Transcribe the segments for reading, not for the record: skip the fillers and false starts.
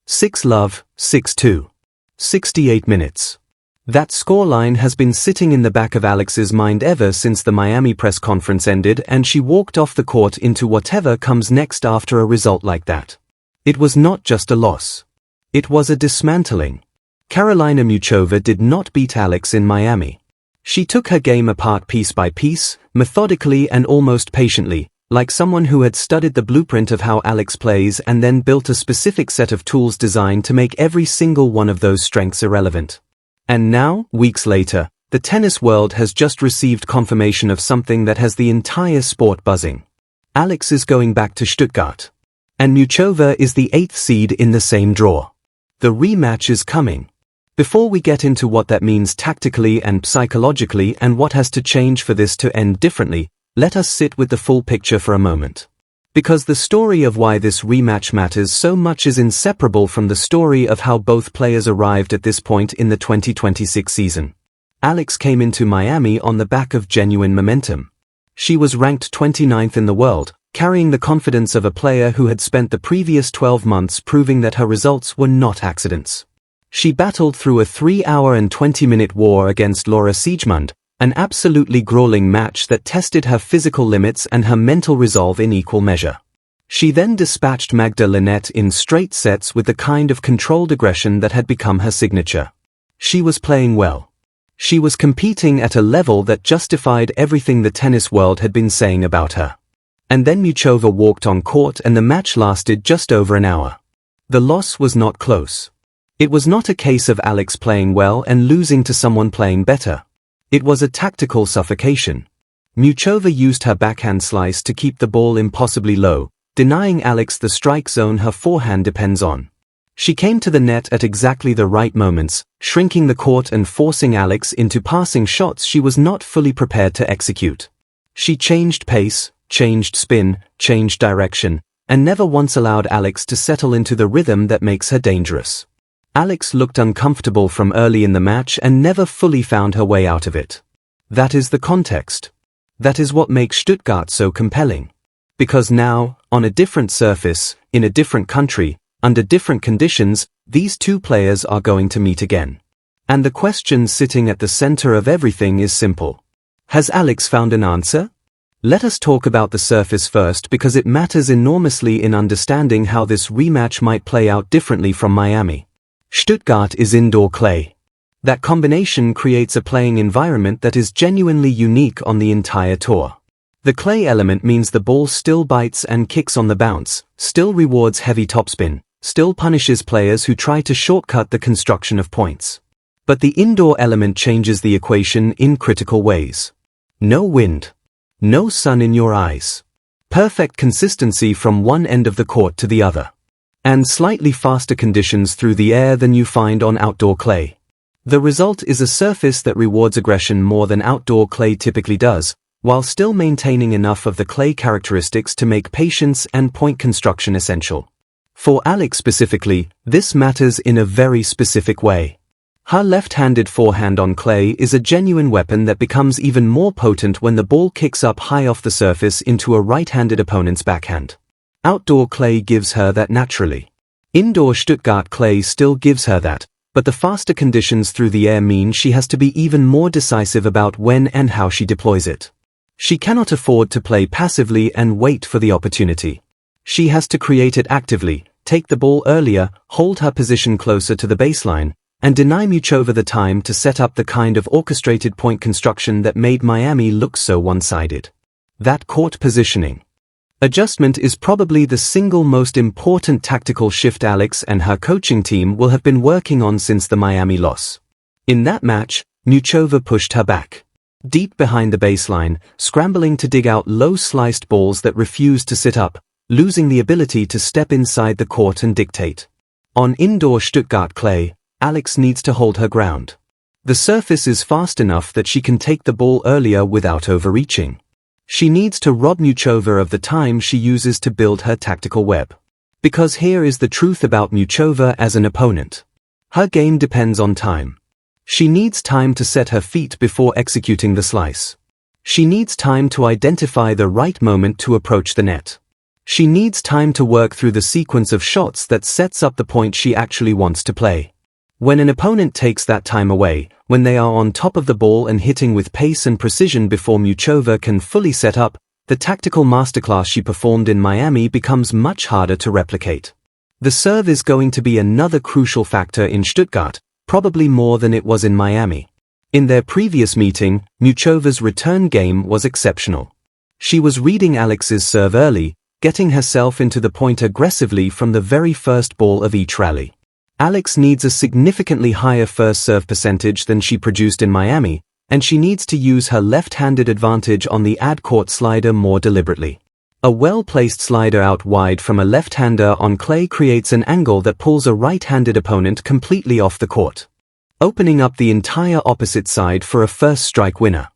6-love, 6-2. 68 minutes. That scoreline has been sitting in the back of Alex's mind ever since the Miami press conference ended and she walked off the court into whatever comes next after a result like that. It was not just a loss. It was a dismantling. Karolína Muchová did not beat Alex in Miami. She took her game apart piece by piece, methodically and almost patiently, like someone who had studied the blueprint of how Alex plays and then built a specific set of tools designed to make every single one of those strengths irrelevant. And now, weeks later, the tennis world has just received confirmation of something that has the entire sport buzzing. Alex is going back to Stuttgart. And Muchová is the 8th seed in the same draw. The rematch is coming. Before we get into what that means tactically and psychologically and what has to change for this to end differently, let us sit with the full picture for a moment. Because the story of why this rematch matters so much is inseparable from the story of how both players arrived at this point in the 2026 season. Alex came into Miami on the back of genuine momentum. She was ranked 29th in the world, carrying the confidence of a player who had spent the previous 12 months proving that her results were not accidents. She battled through a 3-hour and 20-minute war against Laura Siegemund, an absolutely grueling match that tested her physical limits and her mental resolve in equal measure. She then dispatched Magda Linette in straight sets with the kind of controlled aggression that had become her signature. She was playing well. She was competing at a level that justified everything the tennis world had been saying about her. And then Muchová walked on court and the match lasted just over an hour. The loss was not close. It was not a case of Alex playing well and losing to someone playing better. It was a tactical suffocation. Muchová used her backhand slice to keep the ball impossibly low, denying Alex the strike zone her forehand depends on. She came to the net at exactly the right moments, shrinking the court and forcing Alex into passing shots she was not fully prepared to execute. She changed pace, changed spin, changed direction, and never once allowed Alex to settle into the rhythm that makes her dangerous. Alex looked uncomfortable from early in the match and never fully found her way out of it. That is the context. That is what makes Stuttgart so compelling. Because now, on a different surface, in a different country, under different conditions, these two players are going to meet again. And the question sitting at the center of everything is simple. Has Alex found an answer? Let us talk about the surface first because it matters enormously in understanding how this rematch might play out differently from Miami. Stuttgart is indoor clay. That combination creates a playing environment that is genuinely unique on the entire tour. The clay element means the ball still bites and kicks on the bounce, still rewards heavy topspin, still punishes players who try to shortcut the construction of points. But the indoor element changes the equation in critical ways. No wind. No sun in your eyes. Perfect consistency from one end of the court to the other. And slightly faster conditions through the air than you find on outdoor clay. The result is a surface that rewards aggression more than outdoor clay typically does, while still maintaining enough of the clay characteristics to make patience and point construction essential. For Alex specifically, this matters in a very specific way. Her left-handed forehand on clay is a genuine weapon that becomes even more potent when the ball kicks up high off the surface into a right-handed opponent's backhand. Outdoor clay gives her that naturally. Indoor Stuttgart clay still gives her that, but the faster conditions through the air mean she has to be even more decisive about when and how she deploys it. She cannot afford to play passively and wait for the opportunity. She has to create it actively, take the ball earlier, hold her position closer to the baseline, and deny Muchová the time to set up the kind of orchestrated point construction that made Miami look so one-sided. That court positioning adjustment is probably the single most important tactical shift Alex and her coaching team will have been working on since the Miami loss. In that match, Muchová pushed her back. Deep behind the baseline, scrambling to dig out low-sliced balls that refused to sit up, losing the ability to step inside the court and dictate. On indoor Stuttgart clay, Alex needs to hold her ground. The surface is fast enough that she can take the ball earlier without overreaching. She needs to rob Muchová of the time she uses to build her tactical web. Because here is the truth about Muchová as an opponent. Her game depends on time. She needs time to set her feet before executing the slice. She needs time to identify the right moment to approach the net. She needs time to work through the sequence of shots that sets up the point she actually wants to play. When an opponent takes that time away, when they are on top of the ball and hitting with pace and precision before Muchova can fully set up, the tactical masterclass she performed in Miami becomes much harder to replicate. The serve is going to be another crucial factor in Stuttgart, probably more than it was in Miami. In their previous meeting, Muchova's return game was exceptional. She was reading Alex's serve early, getting herself into the point aggressively from the very first ball of each rally. Alex needs a significantly higher first serve percentage than she produced in Miami, and she needs to use her left-handed advantage on the ad-court slider more deliberately. A well-placed slider out wide from a left-hander on clay creates an angle that pulls a right-handed opponent completely off the court, opening up the entire opposite side for a first strike winner.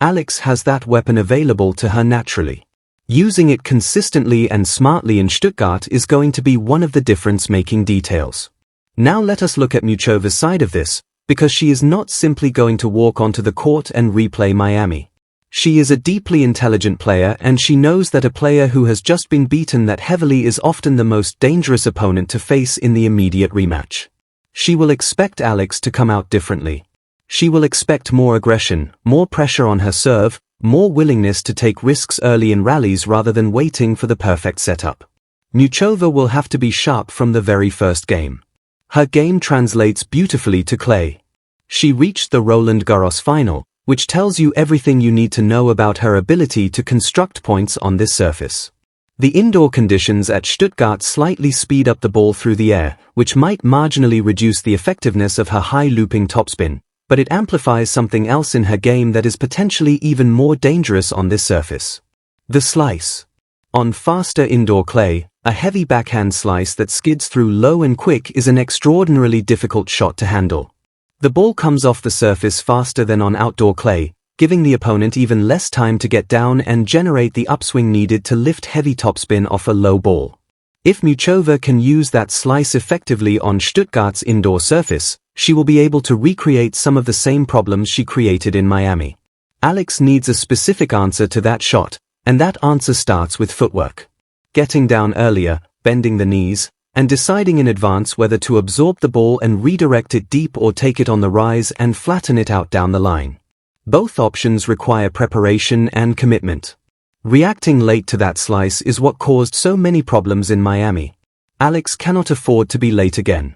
Alex has that weapon available to her naturally. Using it consistently and smartly in Stuttgart is going to be one of the difference-making details. Now let us look at Muchova's side of this, because she is not simply going to walk onto the court and replay Miami. She is a deeply intelligent player, and she knows that a player who has just been beaten that heavily is often the most dangerous opponent to face in the immediate rematch. She will expect Alex to come out differently. She will expect more aggression, more pressure on her serve, more willingness to take risks early in rallies rather than waiting for the perfect setup. Muchova will have to be sharp from the very first game. Her game translates beautifully to clay. She reached the Roland Garros final, which tells you everything you need to know about her ability to construct points on this surface. The indoor conditions at Stuttgart slightly speed up the ball through the air, which might marginally reduce the effectiveness of her high looping topspin, but it amplifies something else in her game that is potentially even more dangerous on this surface. The slice. On faster indoor clay, a heavy backhand slice that skids through low and quick is an extraordinarily difficult shot to handle. The ball comes off the surface faster than on outdoor clay, giving the opponent even less time to get down and generate the upswing needed to lift heavy topspin off a low ball. If Muchova can use that slice effectively on Stuttgart's indoor surface, she will be able to recreate some of the same problems she created in Miami. Alex needs a specific answer to that shot, and that answer starts with footwork. Getting down earlier, bending the knees, and deciding in advance whether to absorb the ball and redirect it deep or take it on the rise and flatten it out down the line. Both options require preparation and commitment. Reacting late to that slice is what caused so many problems in Miami. Alex cannot afford to be late again.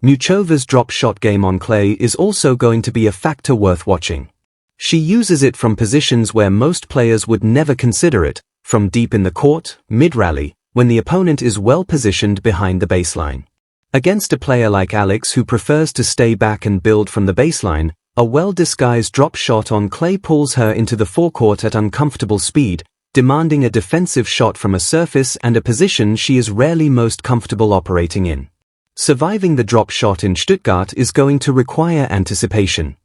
Muchova's drop shot game on clay is also going to be a factor worth watching. She uses it from positions where most players would never consider it, from deep in the court, mid-rally, when the opponent is well positioned behind the baseline. Against a player like Alex who prefers to stay back and build from the baseline, a well-disguised drop shot on clay pulls her into the forecourt at uncomfortable speed, demanding a defensive shot from a surface and a position she is rarely most comfortable operating in. Surviving the drop shot in Stuttgart is going to require anticipation.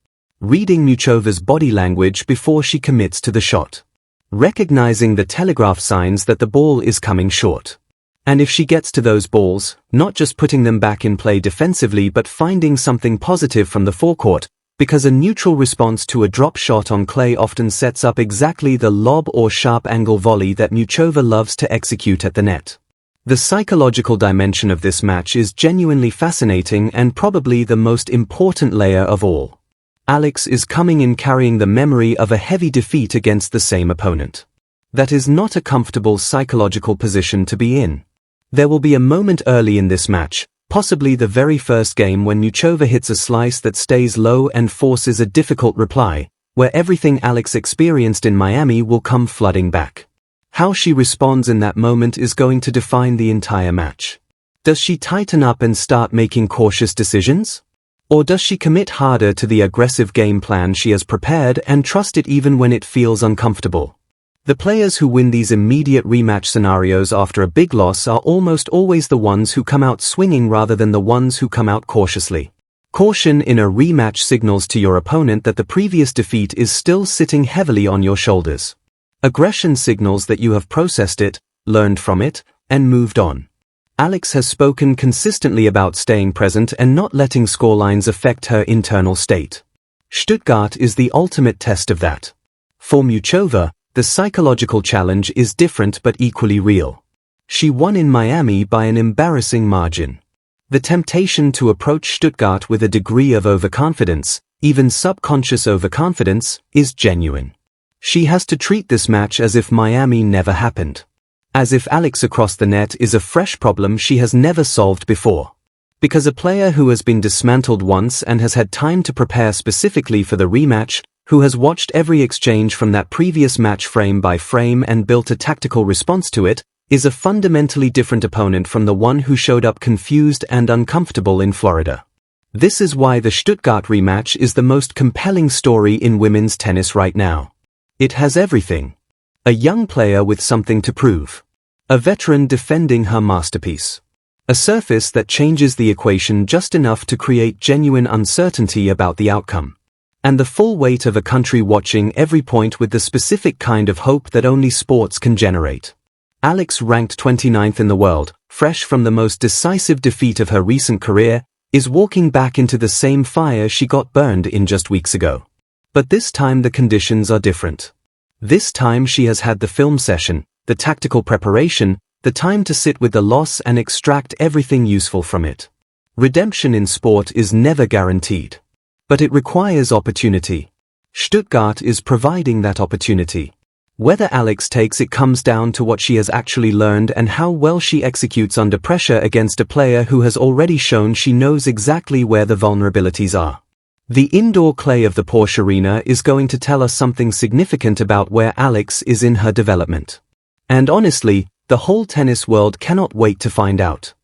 Reading Muchova's body language before she commits to the shot. Recognizing the telegraph signs that the ball is coming short. And if she gets to those balls, not just putting them back in play defensively but finding something positive from the forecourt, because a neutral response to a drop shot on clay often sets up exactly the lob or sharp angle volley that Muchova loves to execute at the net. The psychological dimension of this match is genuinely fascinating and probably the most important layer of all. Alex is coming in carrying the memory of a heavy defeat against the same opponent. That is not a comfortable psychological position to be in. There will be a moment early in this match, possibly the very first game, when Muchova hits a slice that stays low and forces a difficult reply, where everything Alex experienced in Miami will come flooding back. How she responds in that moment is going to define the entire match. Does she tighten up and start making cautious decisions? Or does she commit harder to the aggressive game plan she has prepared and trust it even when it feels uncomfortable? The players who win these immediate rematch scenarios after a big loss are almost always the ones who come out swinging rather than the ones who come out cautiously. Caution in a rematch signals to your opponent that the previous defeat is still sitting heavily on your shoulders. Aggression signals that you have processed it, learned from it, and moved on. Alex has spoken consistently about staying present and not letting scorelines affect her internal state. Stuttgart is the ultimate test of that. For Muchova, the psychological challenge is different but equally real. She won in Miami by an embarrassing margin. The temptation to approach Stuttgart with a degree of overconfidence, even subconscious overconfidence, is genuine. She has to treat this match as if Miami never happened. As if Alex across the net is a fresh problem she has never solved before. Because a player who has been dismantled once and has had time to prepare specifically for the rematch, who has watched every exchange from that previous match frame by frame and built a tactical response to it, is a fundamentally different opponent from the one who showed up confused and uncomfortable in Florida. This is why the Stuttgart rematch is the most compelling story in women's tennis right now. It has everything. A young player with something to prove. A veteran defending her masterpiece. A surface that changes the equation just enough to create genuine uncertainty about the outcome. And the full weight of a country watching every point with the specific kind of hope that only sports can generate. Alex, ranked 29th in the world, fresh from the most decisive defeat of her recent career, is walking back into the same fire she got burned in just weeks ago. But this time the conditions are different. This time she has had the film session, the tactical preparation, the time to sit with the loss and extract everything useful from it. Redemption in sport is never guaranteed. But it requires opportunity. Stuttgart is providing that opportunity. Whether Alex takes it comes down to what she has actually learned and how well she executes under pressure against a player who has already shown she knows exactly where the vulnerabilities are. The indoor clay of the Porsche Arena is going to tell us something significant about where Alex is in her development. And honestly, the whole tennis world cannot wait to find out.